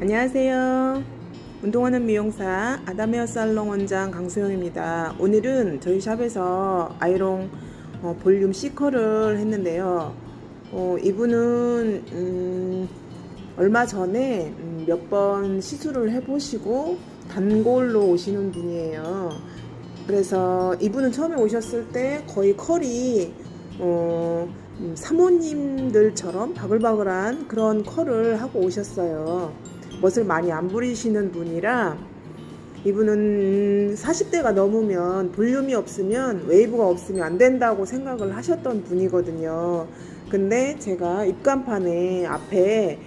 안녕하세요. 운동하는 미용사 아담헤어 살롱 원장 강수영입니다. 오늘은 저희 샵에서 아이롱 볼륨 C컬을 했는데요. 이분은 얼마 전에 몇 번 시술을 해보시고 단골로 오시는 분이에요. 그래서 이분은 처음에 오셨을 때 거의 컬이 사모님들처럼 바글바글한 그런 컬을 하고 오셨어요. 멋을 많이 안 부리시는 분이라 이분은 40대가 넘으면 볼륨이 없으면 웨이브가 없으면 안 된다고 생각을 하셨던 분이거든요. 근데 제가 입간판에 앞에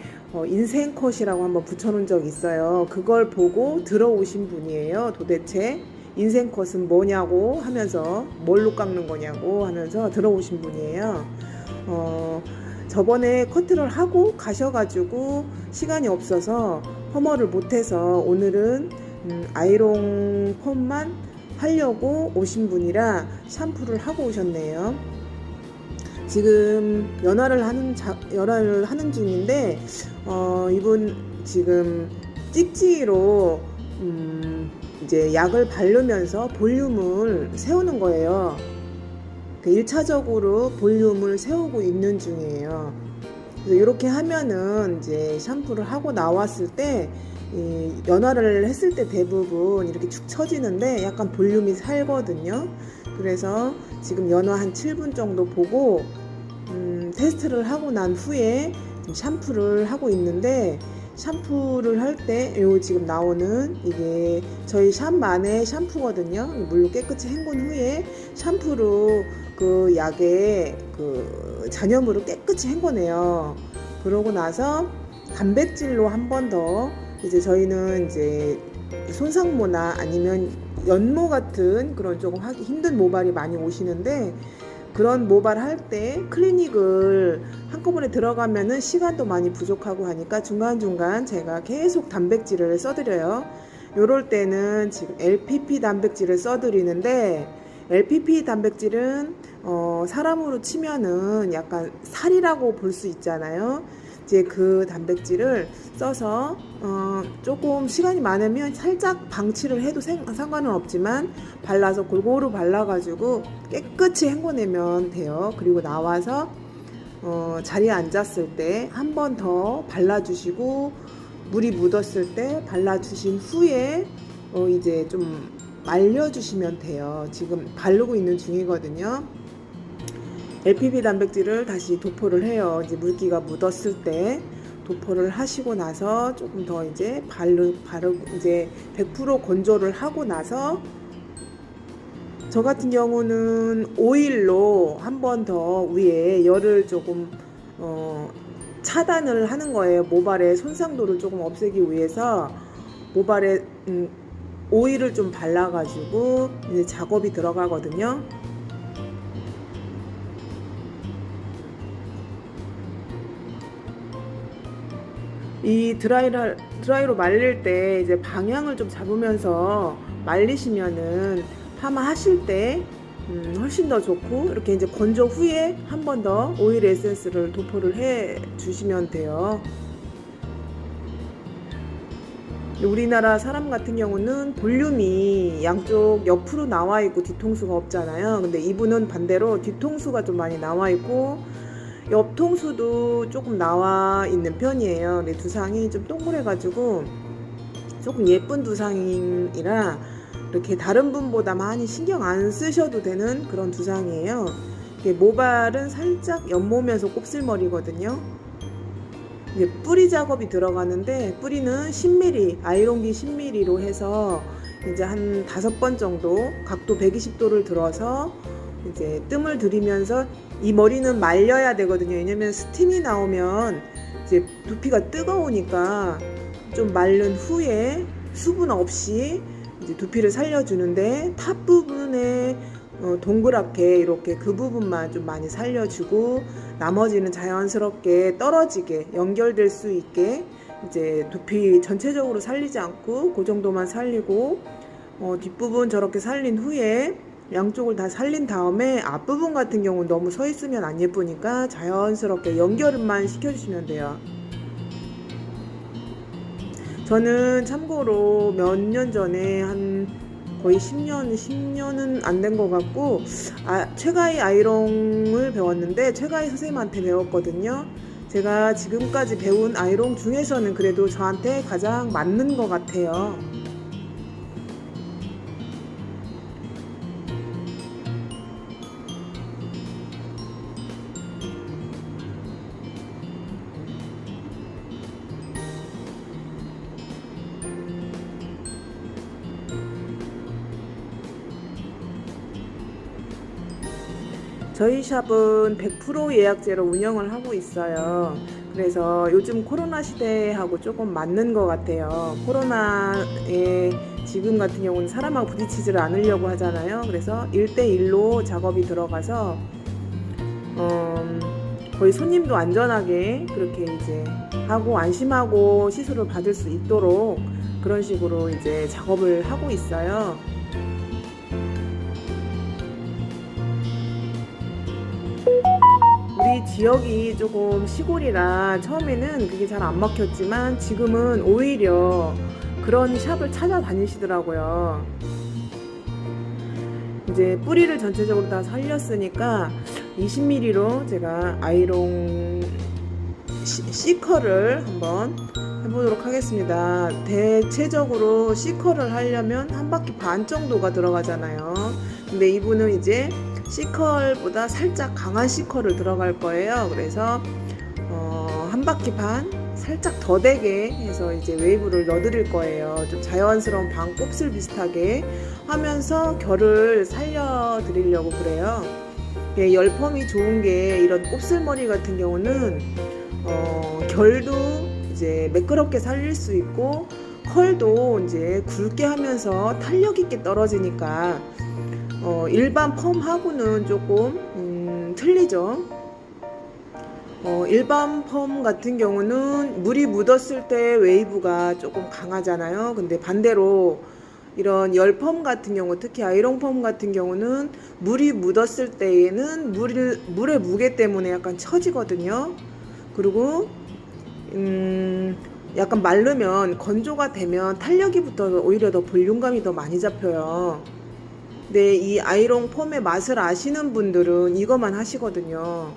인생컷이라고 한번 붙여놓은 적이 있어요. 그걸 보고 들어오신 분이에요. 도대체 인생컷은 뭐냐고 하면서 뭘로 깎는 거냐고 하면서 들어오신 분이에요. 저번에 커트를 하고 가셔가지고 시간이 없어서 펌어를 못해서 오늘은 아이롱 펌만 하려고 오신 분이라 샴푸를 하고 오셨네요. 지금 연화를 하는 중인데 이분 지금 찍찍이로 이제 약을 바르면서 볼륨을 세우는 거예요. 1차적으로 볼륨을 세우고 있는 중이에요. 그래서 이렇게 하면은 이제 샴푸를 하고 나왔을 때 연화를 했을 때 대부분 이렇게 축 처지는데 약간 볼륨이 살거든요. 그래서 지금 연화 한 7분 정도 보고 테스트를 하고 난 후에 샴푸를 하고 있는데, 샴푸를 할 때 요 지금 나오는 이게 저희 샵만의 샴푸거든요. 물로 깨끗이 헹군 후에 샴푸로 그 약에 그 잔여물을 깨끗이 헹궈내요. 그러고 나서 단백질로 한 번 더, 이제 저희는 이제 손상모나 아니면 연모 같은 그런 조금 하기 힘든 모발이 많이 오시는데, 그런 모발 할 때 클리닉을 한꺼번에 들어가면은 시간도 많이 부족하고 하니까 중간중간 제가 계속 단백질을 써드려요. 요럴 때는 지금 LPP 단백질을 써드리는데, LPP 단백질은 사람으로 치면은 약간 살이라고 볼 수 있잖아요. 이제 그 단백질을 써서 조금 시간이 많으면 살짝 방치를 해도 상관은 없지만 발라서 골고루 발라가지고 깨끗이 헹궈내면 돼요. 그리고 나와서 자리에 앉았을 때 한 번 더 발라주시고, 물이 묻었을 때 발라주신 후에 이제 좀 말려주시면 돼요. 지금 바르고 있는 중이거든요. LPP 단백질을 다시 도포를 해요. 이제 물기가 묻었을 때 도포를 하시고 나서 조금 더 이제 바르고 이제 100% 건조를 하고 나서, 저 같은 경우는 오일로 한 번 더 위에 열을 조금 차단을 하는 거예요. 모발의 손상도를 조금 없애기 위해서 모발에 오일을 좀 발라가지고 이제 작업이 들어가거든요. 이 드라이로 말릴 때 이제 방향을 좀 잡으면서 말리시면은 파마 하실 때 훨씬 더 좋고, 이렇게 이제 건조 후에 한 번 더 오일 에센스를 도포를 해 주시면 돼요. 우리나라 사람 같은 경우는 볼륨이 양쪽 옆으로 나와 있고 뒤통수가 없잖아요. 근데 이분은 반대로 뒤통수가 좀 많이 나와 있고 옆통수도 조금 나와 있는 편이에요. 근데 두상이 좀 동그래가지고 조금 예쁜 두상이라 이렇게 다른 분보다 많이 신경 안 쓰셔도 되는 그런 두상이에요. 모발은 살짝 연모면서 곱슬머리거든요. 이제 뿌리 작업이 들어가는데, 뿌리는 10mm, 아이롱기 10mm로 해서 이제 한 5번 정도 각도 120도를 들어서 이제 뜸을 들이면서, 이 머리는 말려야 되거든요. 왜냐면 스팀이 나오면 이제 두피가 뜨거우니까 좀 마른 후에 수분 없이 이제 두피를 살려주는데, 탑 부분에 동그랗게 이렇게 그 부분만 좀 많이 살려주고, 나머지는 자연스럽게 떨어지게 연결될 수 있게 이제 두피 전체적으로 살리지 않고 그 정도만 살리고, 뒷부분 저렇게 살린 후에 양쪽을 다 살린 다음에 앞부분 같은 경우는 너무 서 있으면 안 예쁘니까 자연스럽게 연결만 시켜주시면 돼요. 저는 참고로 몇 년 전에 한 거의 10년은 안 된 것 같고, 최가위 아이롱을 배웠는데, 최가위 선생님한테 배웠거든요. 제가 지금까지 배운 아이롱 중에서는 그래도 저한테 가장 맞는 것 같아요. 저희 샵은 100% 예약제로 운영을 하고 있어요. 그래서 요즘 코로나 시대하고 조금 맞는 것 같아요. 코로나에 지금 같은 경우는 사람하고 부딪히지를 않으려고 하잖아요. 그래서 1대1로 작업이 들어가서 거의 손님도 안전하게 그렇게 이제 하고 안심하고 시술을 받을 수 있도록 그런 식으로 이제 작업을 하고 있어요. 우리 지역이 조금 시골이라 처음에는 그게 잘 안 먹혔지만 지금은 오히려 그런 샵을 찾아다니시더라고요. 이제 뿌리를 전체적으로 다 살렸으니까 20mm로 제가 아이롱 C컬을 한번 해보도록 하겠습니다. 대체적으로 C컬을 하려면 한 바퀴 반 정도가 들어가잖아요. 근데 이분은 이제 C컬보다 살짝 강한 C컬을 들어갈 거예요. 그래서 한 바퀴 반 살짝 더 되게 해서 이제 웨이브를 넣어드릴 거예요. 좀 자연스러운 반곱슬 비슷하게 하면서 결을 살려드리려고 그래요. 예, 열펌이 좋은 게 이런 곱슬머리 같은 경우는 결도 이제 매끄럽게 살릴 수 있고 컬도 이제 굵게 하면서 탄력 있게 떨어지니까 일반 펌하고는 조금 틀리죠. 일반 펌 같은 경우는 물이 묻었을 때 웨이브가 조금 강하잖아요. 근데 반대로 이런 열펌 같은 경우, 특히 아이롱 펌 같은 경우는 물이 묻었을 때에는 물의 무게 때문에 약간 처지거든요. 그리고 약간 마르면 건조가 되면 탄력이 붙어서 오히려 더 볼륨감이 더 많이 잡혀요. 근데 이 아이롱 펌의 맛을 아시는 분들은 이것만 하시거든요.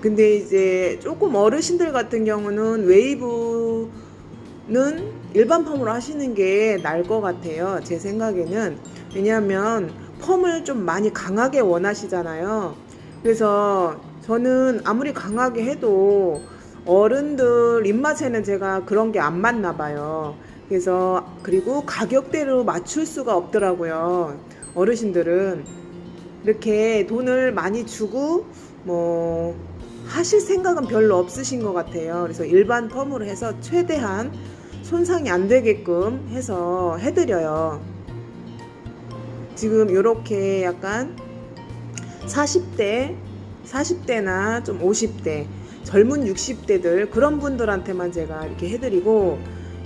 근데 이제 조금 어르신들 같은 경우는 웨이브는 일반 펌으로 하시는 게 나을 것 같아요. 제 생각에는. 왜냐하면 펌을 좀 많이 강하게 원하시잖아요. 그래서 저는 아무리 강하게 해도 어른들 입맛에는 제가 그런 게 안 맞나 봐요. 그래서 그리고 가격대로 맞출 수가 없더라고요. 어르신들은 이렇게 돈을 많이 주고 뭐 하실 생각은 별로 없으신 것 같아요. 그래서 일반 펌으로 해서 최대한 손상이 안 되게끔 해서 해드려요. 지금 이렇게 약간 40대나 좀 50대, 젊은 60대들 그런 분들한테만 제가 이렇게 해드리고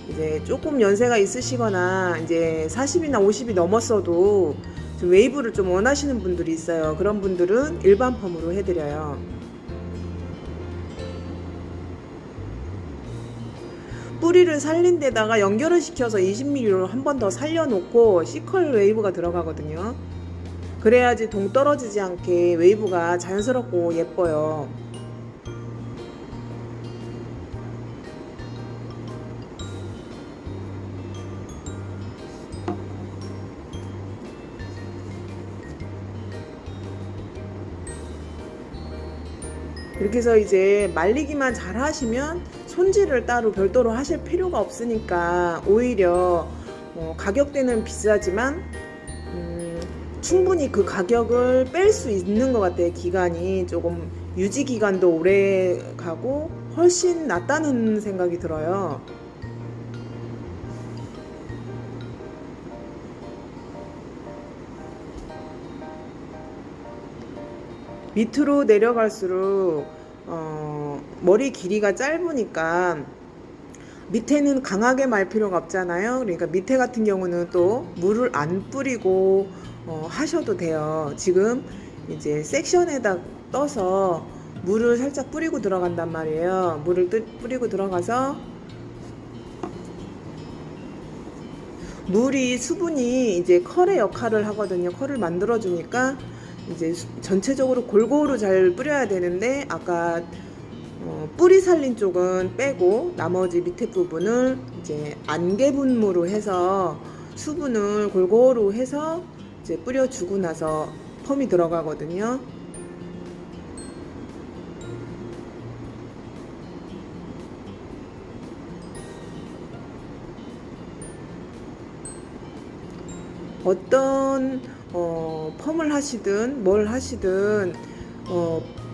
이제 조금 연세가 있으시거나 이제 40이나 50이 넘었어도 좀 웨이브를 좀 원하시는 분들이 있어요. 그런 분들은 일반 펌으로 해드려요. 뿌리를 살린 데다가 연결을 시켜서 20mm로 한 번 더 살려놓고 C컬 웨이브가 들어가거든요. 그래야지 동 떨어지지 않게 웨이브가 자연스럽고 예뻐요. 이렇게 해서 이제 말리기만 잘 하시면 손질을 따로 별도로 하실 필요가 없으니까 오히려 가격대는 비싸지만 충분히 그 가격을 뺄 수 있는 것 같아요. 기간이 조금 유지 기간도 오래 가고 훨씬 낫다는 생각이 들어요. 밑으로 내려갈수록 머리 길이가 짧으니까 밑에는 강하게 말 필요가 없잖아요. 그러니까 밑에 같은 경우는 또 물을 안 뿌리고 하셔도 돼요. 지금 이제 섹션에다 떠서 물을 살짝 뿌리고 들어간단 말이에요. 물을 뿌리고 들어가서 물이 수분이 이제 컬의 역할을 하거든요. 컬을 만들어 주니까 이제 전체적으로 골고루 잘 뿌려야 되는데 아까 뿌리 살린 쪽은 빼고 나머지 밑에 부분을 이제 안개 분무로 해서 수분을 골고루 해서 이제 뿌려주고 나서 펌이 들어가거든요. 어떤 펌을 하시든 뭘 하시든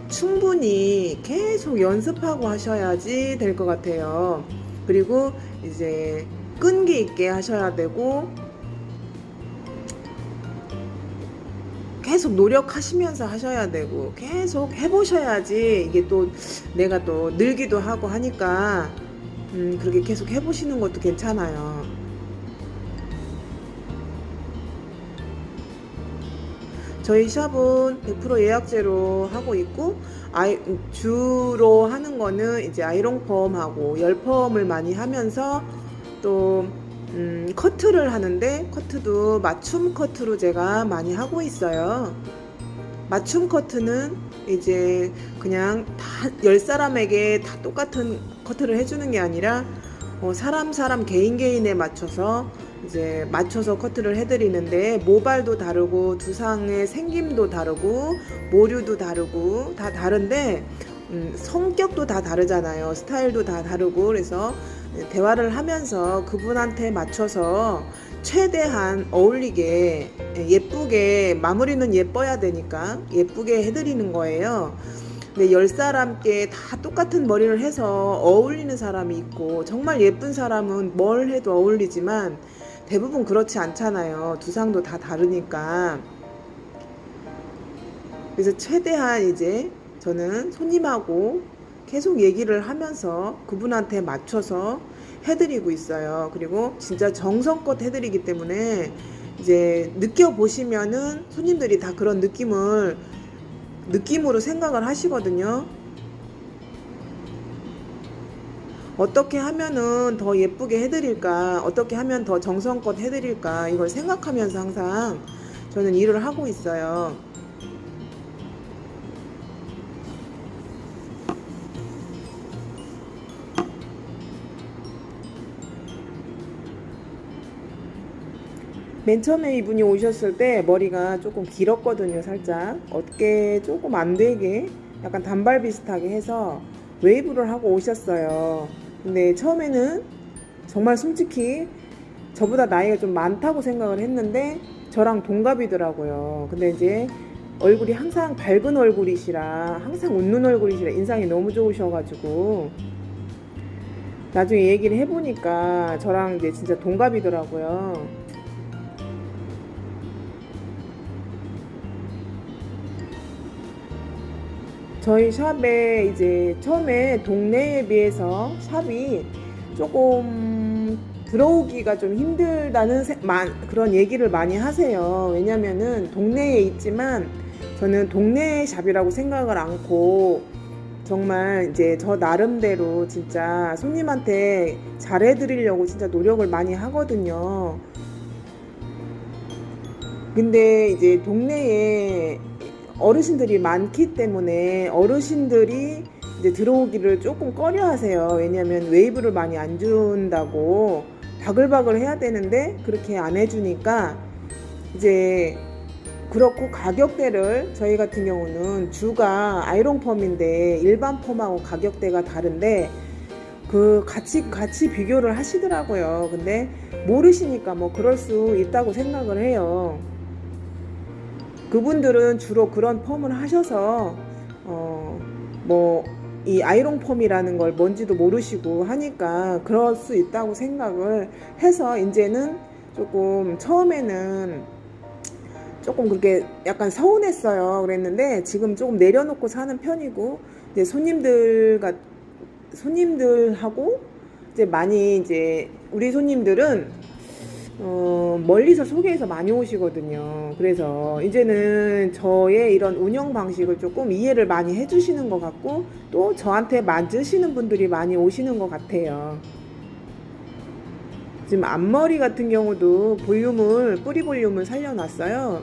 충분히 계속 연습하고 하셔야지 될 것 같아요. 그리고 이제 끈기 있게 하셔야 되고 계속 노력하시면서 하셔야 되고 계속 해보셔야지 이게 또 내가 또 늘기도 하고 하니까 그렇게 계속 해보시는 것도 괜찮아요. 저희 샵은 100% 예약제로 하고 있고 주로 하는 거는 이제 아이롱 펌하고 열 펌을 많이 하면서 또 커트를 하는데 커트도 맞춤 커트로 제가 많이 하고 있어요. 맞춤 커트는 이제 그냥 다 10사람에게 다 똑같은 커트를 해주는 게 아니라 사람 개인에 맞춰서 이제 맞춰서 커트를 해드리는데 모발도 다르고 두상의 생김도 다르고 모류도 다르고 다 다른데 성격도 다 다르잖아요. 스타일도 다 다르고 그래서 대화를 하면서 그분한테 맞춰서 최대한 어울리게 예쁘게 마무리는 예뻐야 되니까 예쁘게 해드리는 거예요. 근데 10사람께 다 똑같은 머리를 해서 어울리는 사람이 있고 정말 예쁜 사람은 뭘 해도 어울리지만 대부분 그렇지 않잖아요. 두상도 다 다르니까. 그래서 최대한 이제 저는 손님하고 계속 얘기를 하면서 그분한테 맞춰서 해드리고 있어요. 그리고 진짜 정성껏 해드리기 때문에 이제 느껴보시면은 손님들이 다 그런 느낌으로 생각을 하시거든요. 어떻게 하면은 더 예쁘게 해드릴까, 어떻게 하면 더 정성껏 해드릴까, 이걸 생각하면서 항상 저는 일을 하고 있어요. 맨 처음에 이분이 오셨을 때 머리가 조금 길었거든요. 살짝 어깨 조금 안 되게 약간 단발 비슷하게 해서 웨이브를 하고 오셨어요. 근데 처음에는 정말 솔직히 저보다 나이가 좀 많다고 생각을 했는데 저랑 동갑이더라고요. 근데 이제 얼굴이 항상 밝은 얼굴이시라 항상 웃는 얼굴이시라 인상이 너무 좋으셔가지고 나중에 얘기를 해보니까 저랑 이제 진짜 동갑이더라고요. 저희 샵에 이제 처음에 동네에 비해서 샵이 조금 들어오기가 좀 힘들다는 그런 얘기를 많이 하세요. 왜냐면은 동네에 있지만 저는 동네 샵이라고 생각을 않고 정말 이제 저 나름대로 진짜 손님한테 잘해드리려고 진짜 노력을 많이 하거든요. 근데 이제 동네에 어르신들이 많기 때문에 어르신들이 이제 들어오기를 조금 꺼려 하세요. 왜냐면 웨이브를 많이 안 준다고 바글바글 해야 되는데 그렇게 안 해주니까 이제 그렇고 가격대를 저희 같은 경우는 주가 아이롱 펌인데 일반 펌하고 가격대가 다른데 그 같이 비교를 하시더라고요. 근데 모르시니까 뭐 그럴 수 있다고 생각을 해요. 그분들은 주로 그런 펌을 하셔서 뭐 이 아이롱 펌이라는 걸 뭔지도 모르시고 하니까 그럴 수 있다고 생각을 해서 이제는 조금 처음에는 조금 그렇게 약간 서운했어요. 그랬는데 지금 조금 내려놓고 사는 편이고 이제 손님들하고 이제 많이 이제 우리 손님들은 멀리서 소개해서 많이 오시거든요. 그래서 이제는 저의 이런 운영 방식을 조금 이해를 많이 해주시는 것 같고, 또 저한테 맞으시는 분들이 많이 오시는 것 같아요. 지금 앞머리 같은 경우도 뿌리 볼륨을 살려놨어요.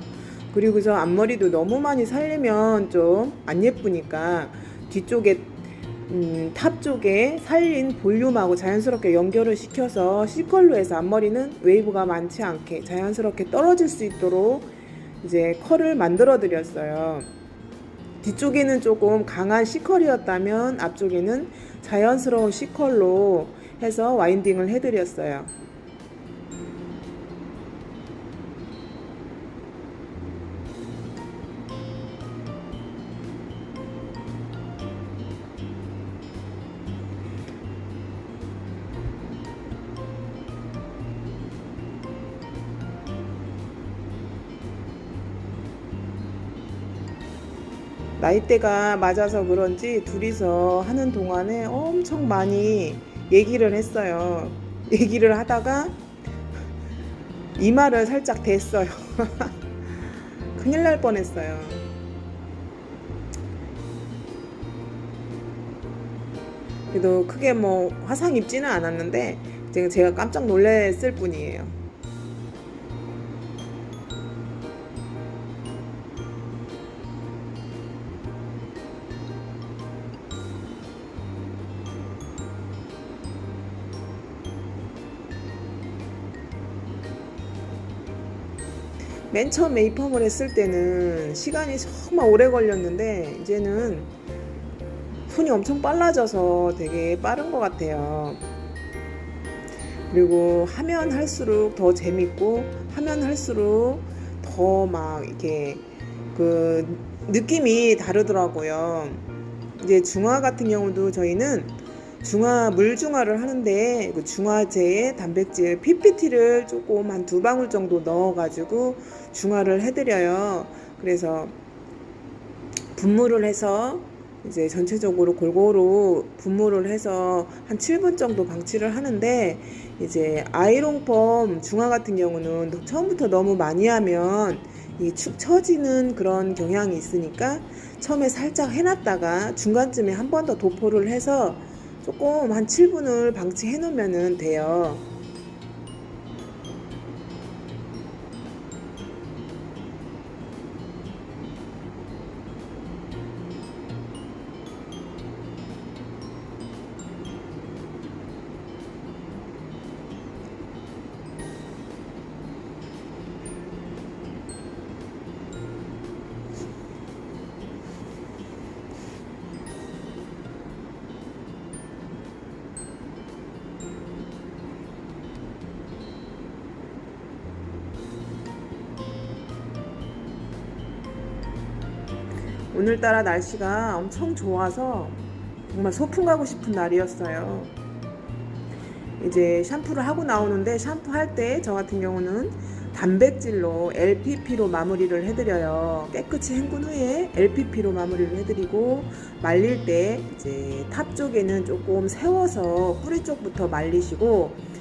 그리고서 앞머리도 너무 많이 살리면 좀 안 예쁘니까 뒤쪽에 탑 쪽에 살린 볼륨하고 자연스럽게 연결을 시켜서 C컬로 해서 앞머리는 웨이브가 많지 않게 자연스럽게 떨어질 수 있도록 이제 컬을 만들어 드렸어요. 뒤쪽에는 조금 강한 C컬이었다면 앞쪽에는 자연스러운 C컬로 해서 와인딩을 해드렸어요. 나이대가 맞아서 그런지 둘이서 하는 동안에 엄청 많이 얘기를 했어요. 얘기를 하다가 이마를 살짝 댔어요. 큰일 날 뻔했어요. 그래도 크게 뭐 화상 입지는 않았는데 제가 깜짝 놀랐을 뿐이에요. 맨 처음 메이크업을 했을 때는 시간이 정말 오래 걸렸는데 이제는 손이 엄청 빨라져서 되게 빠른 것 같아요. 그리고 하면 할수록 더 재밌고 하면 할수록 더 막 이렇게 그 느낌이 다르더라고요. 이제 중화 같은 경우도 저희는 물중화를 하는데 그 중화제에 단백질 PPT를 조금 한 2방울 정도 넣어가지고 중화를 해드려요. 그래서 분무를 해서 이제 전체적으로 골고루 분무를 해서 한 7분 정도 방치를 하는데, 이제 아이롱펌 중화 같은 경우는 처음부터 너무 많이 하면 이 축 처지는 그런 경향이 있으니까 처음에 살짝 해놨다가 중간쯤에 한 번 더 도포를 해서 조금 한 7분을 방치해 놓으면 돼요. 오늘따라 날씨가 엄청 좋아서 정말 소풍 가고 싶은 날이었어요. 이제 샴푸를 하고 나오는데, 샴푸할 때 저 같은 경우는 단백질로 LPP로 마무리를 해드려요. 깨끗이 헹군 후에 LPP로 마무리를 해드리고, 말릴 때 이제 탑 쪽에는 조금 세워서 뿌리 쪽부터 말리시고,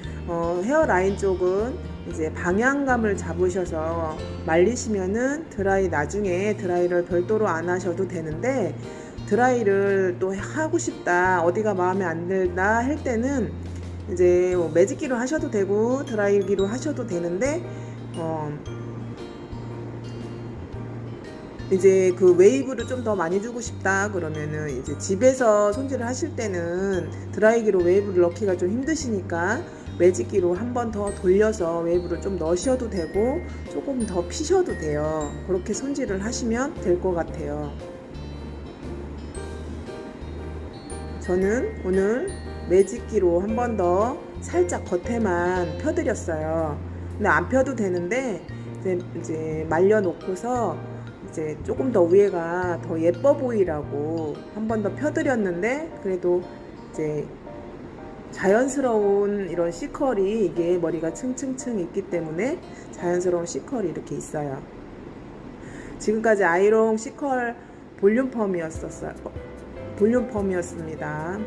헤어라인 쪽은 이제 방향감을 잡으셔서 말리시면은 나중에 드라이를 별도로 안 하셔도 되는데, 드라이를 또 하고 싶다, 어디가 마음에 안 들다 할 때는 이제 뭐 매직기로 하셔도 되고 드라이기로 하셔도 되는데, 이제 그 웨이브를 좀 더 많이 주고 싶다 그러면은 이제 집에서 손질을 하실 때는 드라이기로 웨이브를 넣기가 좀 힘드시니까 매직기로 한 번 더 돌려서 웨이브를 좀 넣으셔도 되고 조금 더 피셔도 돼요. 그렇게 손질을 하시면 될 것 같아요. 저는 오늘 매직기로 한 번 더 살짝 겉에만 펴드렸어요. 근데 안 펴도 되는데 이제 말려 놓고서 이제 조금 더 위에가 더 예뻐 보이라고 한 번 더 펴드렸는데, 그래도 이제 자연스러운 이런 C컬이, 이게 머리가 층층층 있기 때문에 자연스러운 C컬이 이렇게 있어요. 지금까지 아이롱 C컬 볼륨펌이었습니다.